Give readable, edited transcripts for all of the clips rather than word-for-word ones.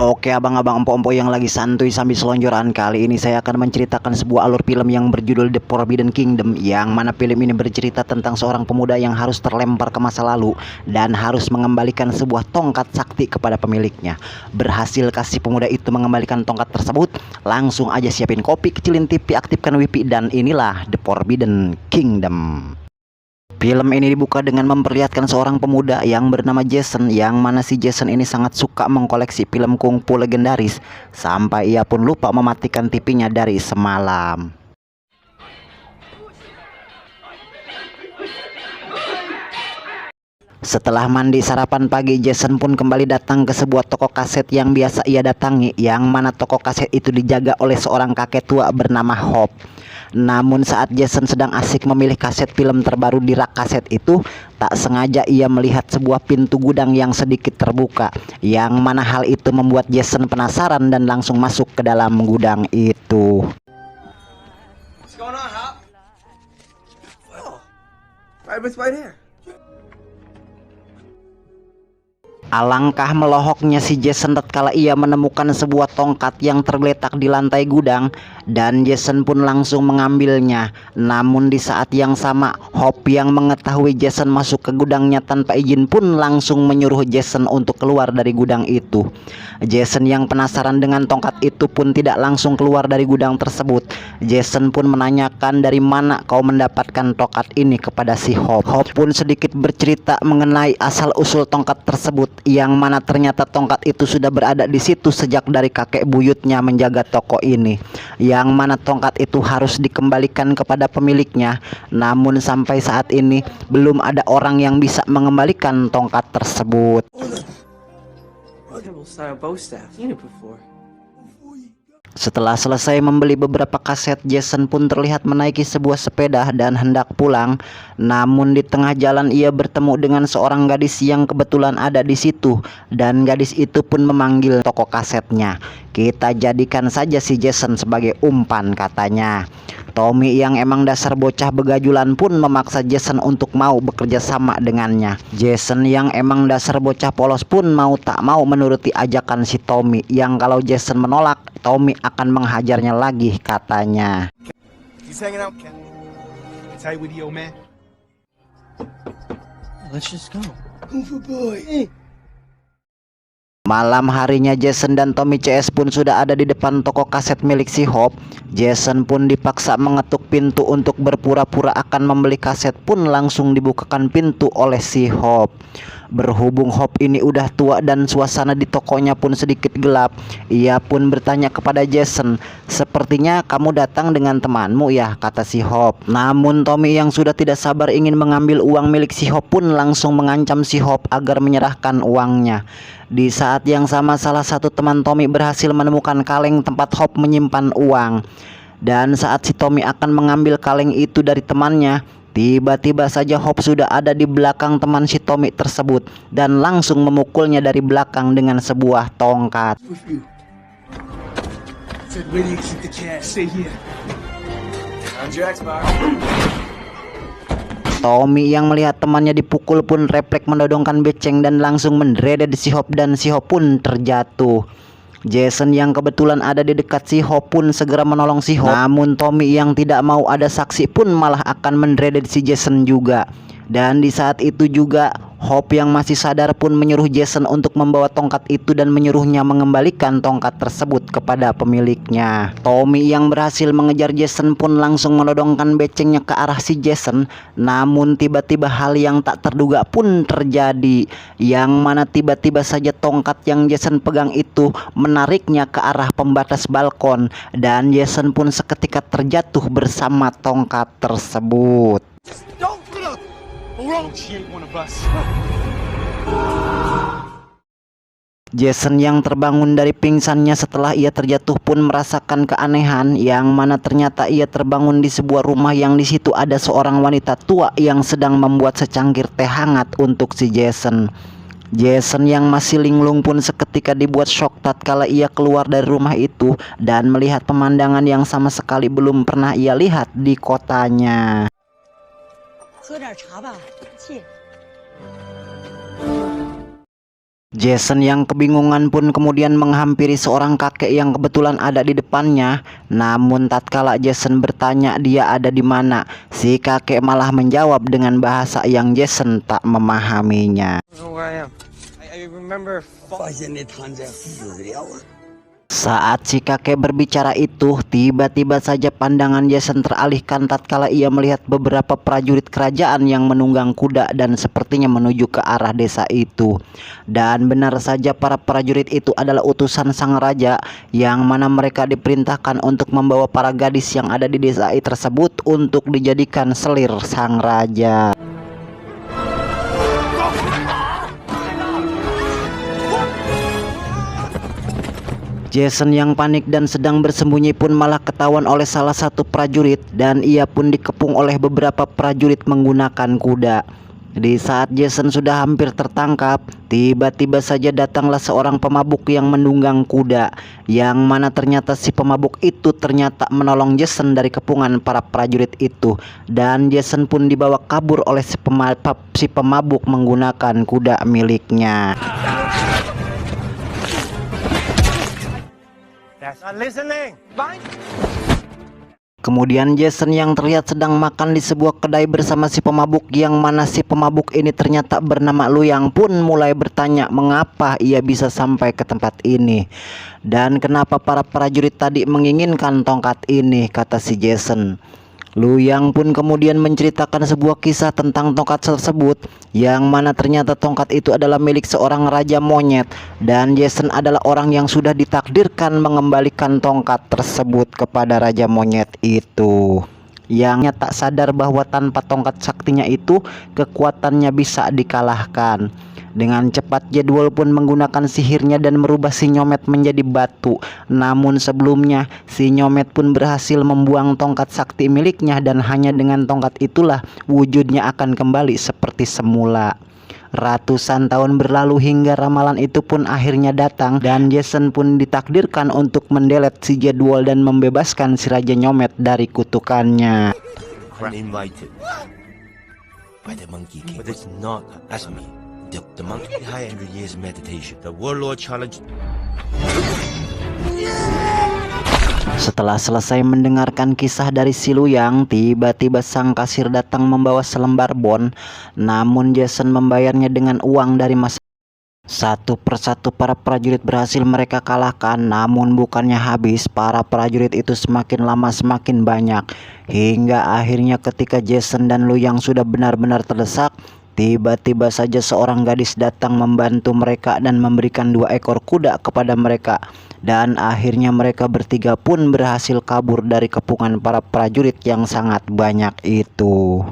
Oke abang-abang empok-empok yang lagi santuy sambil selonjoran, kali ini saya akan menceritakan sebuah alur film yang berjudul The Forbidden Kingdom, yang mana film ini bercerita tentang seorang pemuda yang harus terlempar ke masa lalu dan harus mengembalikan sebuah tongkat sakti kepada pemiliknya. Berhasil kasih pemuda itu mengembalikan tongkat tersebut, langsung aja siapin kopi, kecilin TV, aktifkan wifi, dan inilah The Forbidden Kingdom. Film ini dibuka dengan memperlihatkan seorang pemuda yang bernama Jason, yang mana si Jason ini sangat suka mengkoleksi film kungfu legendaris sampai ia pun lupa mematikan TV-nya dari semalam. Setelah mandi sarapan pagi, Jason pun kembali datang ke sebuah toko kaset yang biasa ia datangi, yang mana toko kaset itu dijaga oleh seorang kakek tua bernama Hope. Namun saat Jason sedang asik memilih kaset film terbaru di rak kaset itu, tak sengaja ia melihat sebuah pintu gudang yang sedikit terbuka, yang mana hal itu membuat Jason penasaran dan langsung masuk ke dalam gudang itu. What's going on, Hop? Oh, right here. Alangkah melohoknya si Jason tatkala ia menemukan sebuah tongkat yang tergeletak di lantai gudang, dan Jason pun langsung mengambilnya. Namun di saat yang sama, Hope yang mengetahui Jason masuk ke gudangnya tanpa izin pun langsung menyuruh Jason untuk keluar dari gudang itu. Jason yang penasaran dengan tongkat itu pun tidak langsung keluar dari gudang tersebut. Jason pun menanyakan dari mana kau mendapatkan tongkat ini kepada si Hope. Hope pun sedikit bercerita mengenai asal-usul tongkat tersebut, yang mana ternyata tongkat itu sudah berada di situ sejak dari kakek buyutnya menjaga toko ini, yang mana tongkat itu harus dikembalikan kepada pemiliknya. Namun sampai saat ini belum ada orang yang bisa mengembalikan tongkat tersebut. Setelah selesai membeli beberapa kaset, Jason pun terlihat menaiki sebuah sepeda dan hendak pulang. Namun di tengah jalan ia bertemu dengan seorang gadis yang kebetulan ada di situ, dan gadis itu pun memanggil toko kasetnya. Kita jadikan saja si Jason sebagai umpan, katanya. Tommy yang emang dasar bocah begajulan pun memaksa Jason untuk mau bekerja sama dengannya. Jason yang emang dasar bocah polos pun mau tak mau menuruti ajakan si Tommy, yang kalau Jason menolak, Tommy akan menghajarnya lagi, katanya. Malam harinya Jason dan Tommy CS pun sudah ada di depan toko kaset milik si Hope. Jason pun dipaksa mengetuk pintu untuk berpura-pura akan membeli kaset, pun langsung dibukakan pintu oleh si Hope. Berhubung Hope ini udah tua dan suasana di tokonya pun sedikit gelap, ia pun bertanya kepada Jason, "Sepertinya kamu datang dengan temanmu ya?" kata si Hope. Namun Tommy yang sudah tidak sabar ingin mengambil uang milik si Hope pun langsung mengancam si Hope agar menyerahkan uangnya. Di saat yang sama, salah satu teman Tommy berhasil menemukan kaleng tempat Hope menyimpan uang. Dan saat si Tommy akan mengambil kaleng itu dari temannya, tiba-tiba saja Hope sudah ada di belakang teman si Tommy tersebut dan langsung memukulnya dari belakang dengan sebuah tongkat. Tommy yang melihat temannya dipukul pun refleks menodongkan beceng dan langsung mendredet si Hope, dan si Hope pun terjatuh. Jason yang kebetulan ada di dekat si Hope pun segera menolong si Hope. Namun Tommy yang tidak mau ada saksi pun malah akan mendredet si Jason juga. Dan di saat itu juga Hope yang masih sadar pun menyuruh Jason untuk membawa tongkat itu dan menyuruhnya mengembalikan tongkat tersebut kepada pemiliknya. Tommy yang berhasil mengejar Jason pun langsung menodongkan becengnya ke arah si Jason. Namun tiba-tiba hal yang tak terduga pun terjadi, yang mana tiba-tiba saja tongkat yang Jason pegang itu menariknya ke arah pembatas balkon, dan Jason pun seketika terjatuh bersama tongkat tersebut. Jason yang terbangun dari pingsannya setelah ia terjatuh pun merasakan keanehan, yang mana ternyata ia terbangun di sebuah rumah yang di situ ada seorang wanita tua yang sedang membuat secangkir teh hangat untuk si Jason. Jason yang masih linglung pun seketika dibuat shock tatkala ia keluar dari rumah itu dan melihat pemandangan yang sama sekali belum pernah ia lihat di kotanya. Jason yang kebingungan pun kemudian menghampiri seorang kakek yang kebetulan ada di depannya. Namun tatkala Jason bertanya dia ada di mana, si kakek malah menjawab dengan bahasa yang Jason tak memahaminya. I don't know where I am. I remember 发现那摊子死了啊！ Saat si kakek berbicara itu, tiba-tiba saja pandangan Jason teralihkan tatkala ia melihat beberapa prajurit kerajaan yang menunggang kuda dan sepertinya menuju ke arah desa itu. Dan benar saja para prajurit itu adalah utusan sang raja, yang mana mereka diperintahkan untuk membawa para gadis yang ada di desa tersebut untuk dijadikan selir sang raja. Jason yang panik dan sedang bersembunyi pun malah ketahuan oleh salah satu prajurit, dan ia pun dikepung oleh beberapa prajurit menggunakan kuda. Di saat Jason sudah hampir tertangkap, tiba-tiba saja datanglah seorang pemabuk yang menunggang kuda, yang mana ternyata si pemabuk itu ternyata menolong Jason dari kepungan para prajurit itu, dan Jason pun dibawa kabur oleh si pemabuk menggunakan kuda miliknya. Kemudian Jason yang terlihat sedang makan di sebuah kedai bersama si pemabuk, yang mana si pemabuk ini ternyata bernama Luyang pun mulai bertanya mengapa ia bisa sampai ke tempat ini dan kenapa para prajurit tadi menginginkan tongkat ini, kata si Jason. Luyang pun kemudian menceritakan sebuah kisah tentang tongkat tersebut, yang mana ternyata tongkat itu adalah milik seorang raja monyet, dan Jason adalah orang yang sudah ditakdirkan mengembalikan tongkat tersebut kepada raja monyet itu, yang tak sadar bahwa tanpa tongkat saktinya itu kekuatannya bisa dikalahkan. Dengan cepat Jadwal pun menggunakan sihirnya dan merubah si Nyomet menjadi batu. Namun sebelumnya si Nyomet pun berhasil membuang tongkat sakti miliknya, dan hanya dengan tongkat itulah wujudnya akan kembali seperti semula. Ratusan tahun berlalu hingga ramalan itu pun akhirnya datang, dan Jason pun ditakdirkan untuk mendelet si Jadwal dan membebaskan si Raja Nyomet dari kutukannya. Uninvited by the Monkey King, but it's not. That's me. The monkey high 100 years meditation. The warlord challenged. Setelah selesai mendengarkan kisah dari si Luyang, tiba-tiba sang kasir datang membawa selembar bon. Namun Jason membayarnya dengan uang dari masa. Satu persatu para prajurit berhasil mereka kalahkan, namun bukannya habis, para prajurit itu semakin lama semakin banyak. Hingga akhirnya ketika Jason dan Luyang sudah benar-benar terdesak, tiba-tiba saja seorang gadis datang membantu mereka dan memberikan 2 ekor kuda kepada mereka. Dan akhirnya mereka bertiga pun berhasil kabur dari kepungan para prajurit yang sangat banyak itu.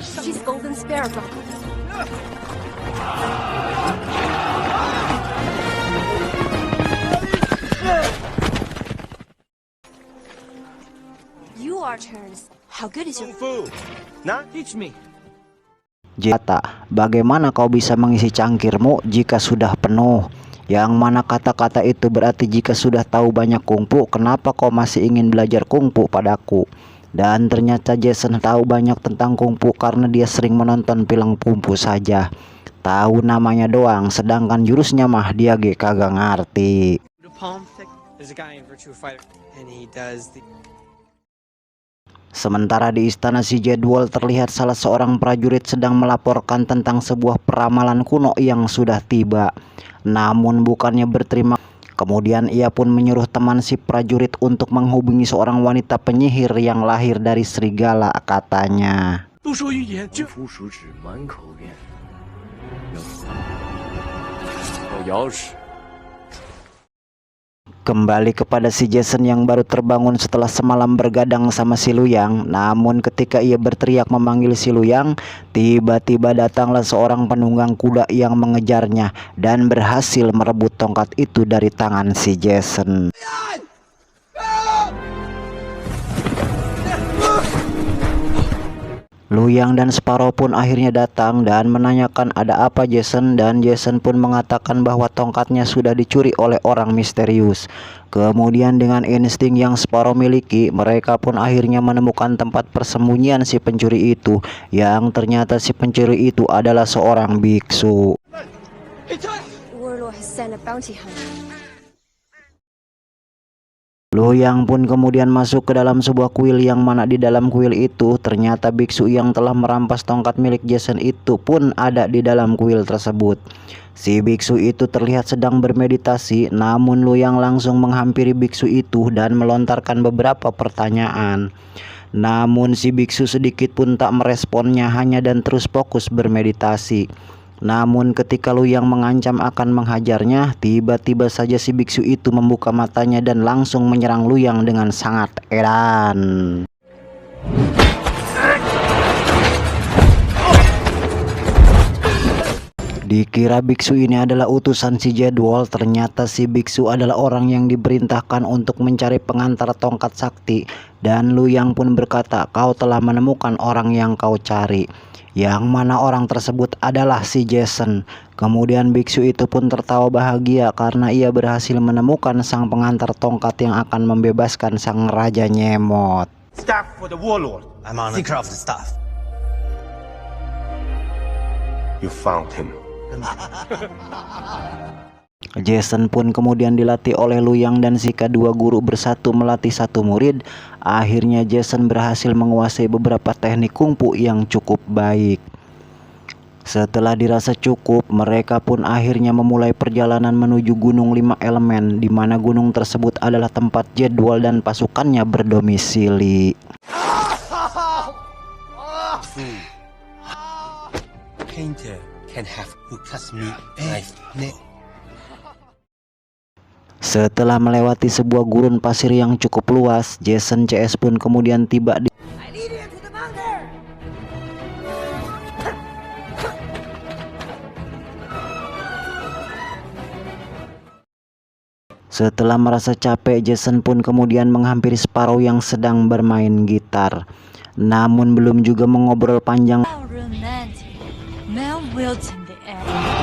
She's Golden Sparrow. You are turns. How good is your Fu, nah, teach me. Jata, bagaimana kau bisa mengisi cangkirmu jika sudah penuh? Yang mana kata-kata itu berarti jika sudah tahu banyak kungfu, kenapa kau masih ingin belajar kungfu padaku? Dan ternyata Jason tahu banyak tentang kungfu karena dia sering menonton film kungfu saja. Tahu namanya doang, sedangkan jurusnya mah dia kagak ngerti. The palm thick. There's a guy in Virtua Fighter, and he does the. Sementara di istana si Jadwal terlihat salah seorang prajurit sedang melaporkan tentang sebuah peramalan kuno yang sudah tiba. Namun bukannya berterima, kemudian ia pun menyuruh teman si prajurit untuk menghubungi seorang wanita penyihir yang lahir dari serigala, katanya. Kembali kepada si Jason yang baru terbangun setelah semalam bergadang sama si Luyang. Namun ketika ia berteriak memanggil si Luyang, tiba-tiba datanglah seorang penunggang kuda yang mengejarnya dan berhasil merebut tongkat itu dari tangan si Jason. Luyang dan Sparrow pun akhirnya datang dan menanyakan ada apa Jason, dan Jason pun mengatakan bahwa tongkatnya sudah dicuri oleh orang misterius. Kemudian dengan insting yang Sparrow miliki, mereka pun akhirnya menemukan tempat persembunyian si pencuri itu, yang ternyata si pencuri itu adalah seorang biksu. Warlord has sent a bounty hunter. Luyang pun kemudian masuk ke dalam sebuah kuil, yang mana di dalam kuil itu ternyata biksu yang telah merampas tongkat milik Jason itu pun ada di dalam kuil tersebut. Si biksu itu terlihat sedang bermeditasi, namun Luyang langsung menghampiri biksu itu dan melontarkan beberapa pertanyaan. Namun si biksu sedikit pun tak meresponnya, hanya dan terus fokus bermeditasi. Namun ketika Luyang mengancam akan menghajarnya, tiba-tiba saja si biksu itu membuka matanya dan langsung menyerang Luyang dengan sangat edan. Dikira biksu ini adalah utusan si Jadwal, ternyata si biksu adalah orang yang diperintahkan untuk mencari pengantar tongkat sakti. Dan Luyang pun berkata, kau telah menemukan orang yang kau cari, yang mana orang tersebut adalah si Jason. Kemudian biksu itu pun tertawa bahagia karena ia berhasil menemukan sang pengantar tongkat yang akan membebaskan sang raja nyemot. Staff for the warlord. I'm on seeker of the staff. You found him. Jason pun kemudian dilatih oleh Luyang dan si kedua guru bersatu melatih satu murid. Akhirnya Jason berhasil menguasai beberapa teknik kungfu yang cukup baik. Setelah dirasa cukup, mereka pun akhirnya memulai perjalanan menuju Gunung 5 Elemen, di mana gunung tersebut adalah tempat Jadwal dan pasukannya berdomisili. Painter can have who cuts me knife neck. Setelah melewati sebuah gurun pasir yang cukup luas, Jason CS pun kemudian tiba di Setelah merasa capek, Jason pun kemudian menghampiri Sparrow yang sedang bermain gitar. Namun belum juga mengobrol panjang, How romantic. Mel Wilton the end.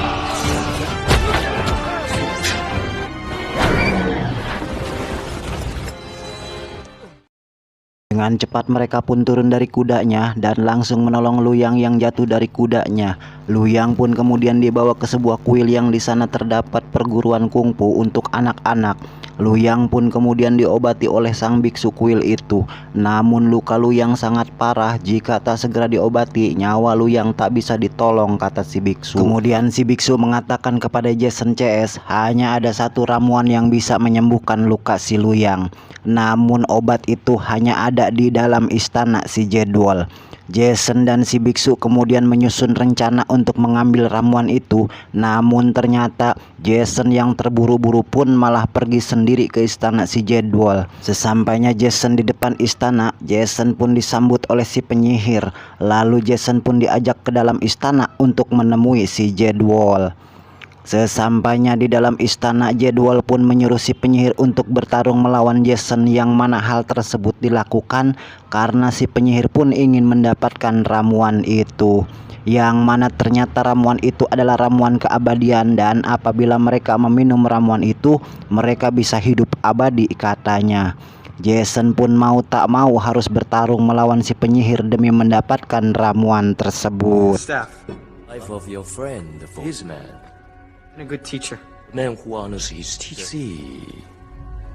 dengan cepat mereka pun turun dari kudanya dan langsung menolong Luyang yang jatuh dari kudanya. Luyang pun kemudian dibawa ke sebuah kuil yang di sana terdapat perguruan kungfu untuk anak-anak. Luyang pun kemudian diobati oleh sang biksu kuil itu. Namun luka Luyang sangat parah, jika tak segera diobati, nyawa Luyang tak bisa ditolong, kata si biksu. Kemudian si biksu mengatakan kepada Jason CS, hanya ada satu ramuan yang bisa menyembuhkan luka si Luyang. Namun obat itu hanya ada di dalam istana si Jadwal. Jason dan si biksu kemudian menyusun rencana untuk mengambil ramuan itu. Namun ternyata Jason yang terburu-buru pun malah pergi sendiri ke istana si Jadwal. Sesampainya Jason di depan istana, Jason pun disambut oleh si penyihir. Lalu Jason pun diajak ke dalam istana untuk menemui si Jadwal. Sesampainya di dalam istana, Jadwal pun menyuruh si penyihir untuk bertarung melawan Jason, yang mana hal tersebut dilakukan karena si penyihir pun ingin mendapatkan ramuan itu, yang mana ternyata ramuan itu adalah ramuan keabadian, dan apabila mereka meminum ramuan itu mereka bisa hidup abadi, katanya. Jason pun mau tak mau harus bertarung melawan si penyihir demi mendapatkan ramuan tersebut. Staff. Life of your friend, his man. And a good teacher. Man who honors his teacher.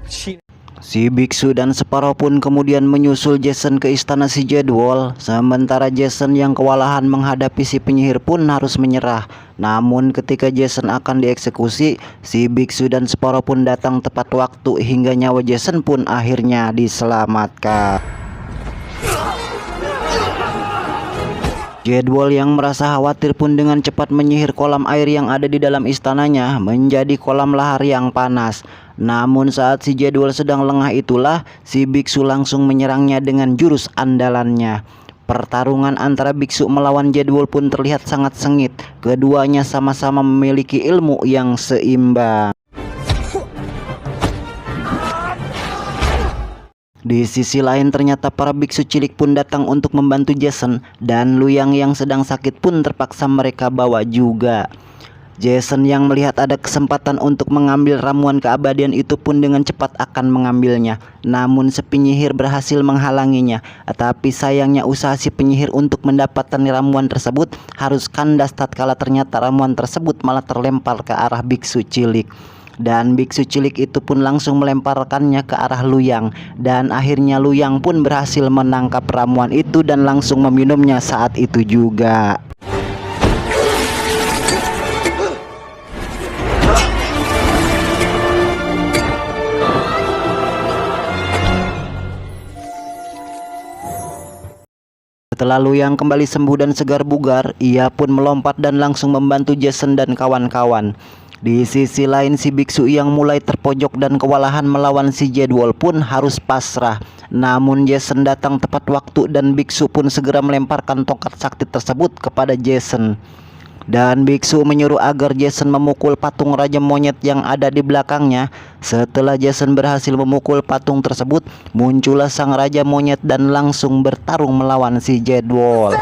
She Si biksu dan Sparrow pun kemudian menyusul Jason ke istana si Jadwal. Sementara Jason yang kewalahan menghadapi si penyihir pun harus menyerah. Namun ketika Jason akan dieksekusi, si biksu dan Sparrow pun datang tepat waktu hingga nyawa Jason pun akhirnya diselamatkan. Jadwal yang merasa khawatir pun dengan cepat menyihir kolam air yang ada di dalam istananya menjadi kolam lahar yang panas. Namun saat si Jadwal sedang lengah itulah si biksu langsung menyerangnya dengan jurus andalannya. Pertarungan antara biksu melawan Jadwal pun terlihat sangat sengit. Keduanya sama-sama memiliki ilmu yang seimbang. Di sisi lain ternyata para biksu cilik pun datang untuk membantu Jason, dan Luyang yang sedang sakit pun terpaksa mereka bawa juga. Jason yang melihat ada kesempatan untuk mengambil ramuan keabadian itu pun dengan cepat akan mengambilnya. Namun si penyihir berhasil menghalanginya. Tapi sayangnya usaha si penyihir untuk mendapatkan ramuan tersebut harus kandas tatkala ternyata ramuan tersebut malah terlempar ke arah biksu cilik. Dan biksu cilik itu pun langsung melemparkannya ke arah Luyang. Dan akhirnya Luyang pun berhasil menangkap ramuan itu dan langsung meminumnya saat itu juga. Setelah Luyang kembali sembuh dan segar bugar, ia pun melompat dan langsung membantu Jason dan kawan-kawan. Di sisi lain si biksu yang mulai terpojok dan kewalahan melawan si Jadwal pun harus pasrah. Namun Jason datang tepat waktu dan biksu pun segera melemparkan tongkat sakti tersebut kepada Jason. Dan biksu menyuruh agar Jason memukul patung raja monyet yang ada di belakangnya. Setelah Jason berhasil memukul patung tersebut, muncullah sang raja monyet dan langsung bertarung melawan si Jadwal.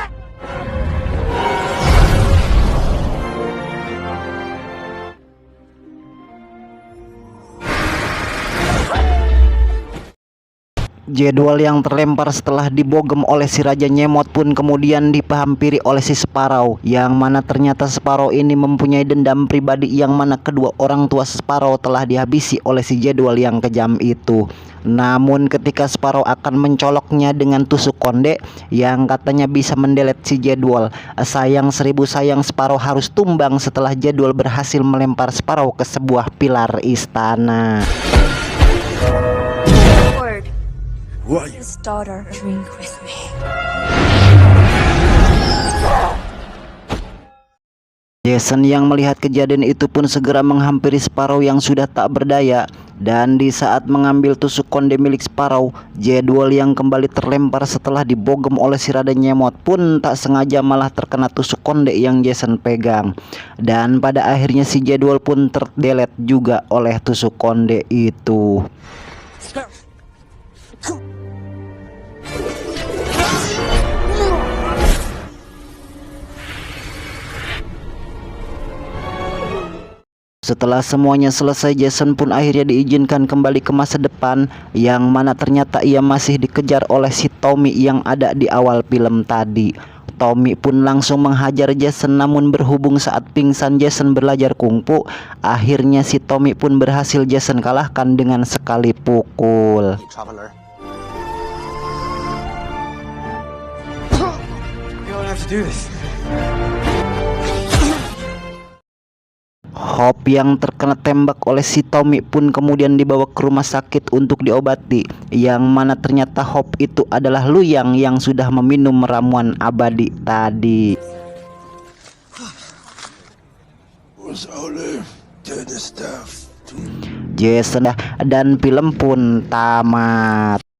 Jadwal yang terlempar setelah dibogem oleh si Raja Nyemot pun kemudian dihampiri oleh si Sparrow, yang mana ternyata Sparrow ini mempunyai dendam pribadi yang mana kedua orang tua Sparrow telah dihabisi oleh si Jadwal yang kejam itu. Namun ketika Sparrow akan mencoloknya dengan tusuk konde yang katanya bisa mendelet si Jadwal, sayang seribu sayang Sparrow harus tumbang setelah Jadwal berhasil melempar Sparrow ke sebuah pilar istana. His daughter. Drink with me. Jason yang melihat kejadian itu pun segera menghampiri Sparrow yang sudah tak berdaya. Dan di saat mengambil tusuk konde milik Sparrow, Jadwal yang kembali terlempar setelah dibogem oleh si Raja Nyemot pun tak sengaja malah terkena tusuk konde yang Jason pegang. Dan pada akhirnya si Jadwal pun terdelet juga oleh tusuk konde itu. Setelah semuanya selesai, Jason pun akhirnya diizinkan kembali ke masa depan, yang mana ternyata ia masih dikejar oleh si Tommy yang ada di awal film tadi. Tommy pun langsung menghajar Jason, namun berhubung saat pingsan Jason belajar kungfu, akhirnya si Tommy pun berhasil Jason kalahkan dengan sekali pukul. We don't have to do this. Hope yang terkena tembak oleh si Tommy pun kemudian dibawa ke rumah sakit untuk diobati, yang mana ternyata Hope itu adalah Luyang yang sudah meminum ramuan abadi tadi. Jason dan film pun tamat.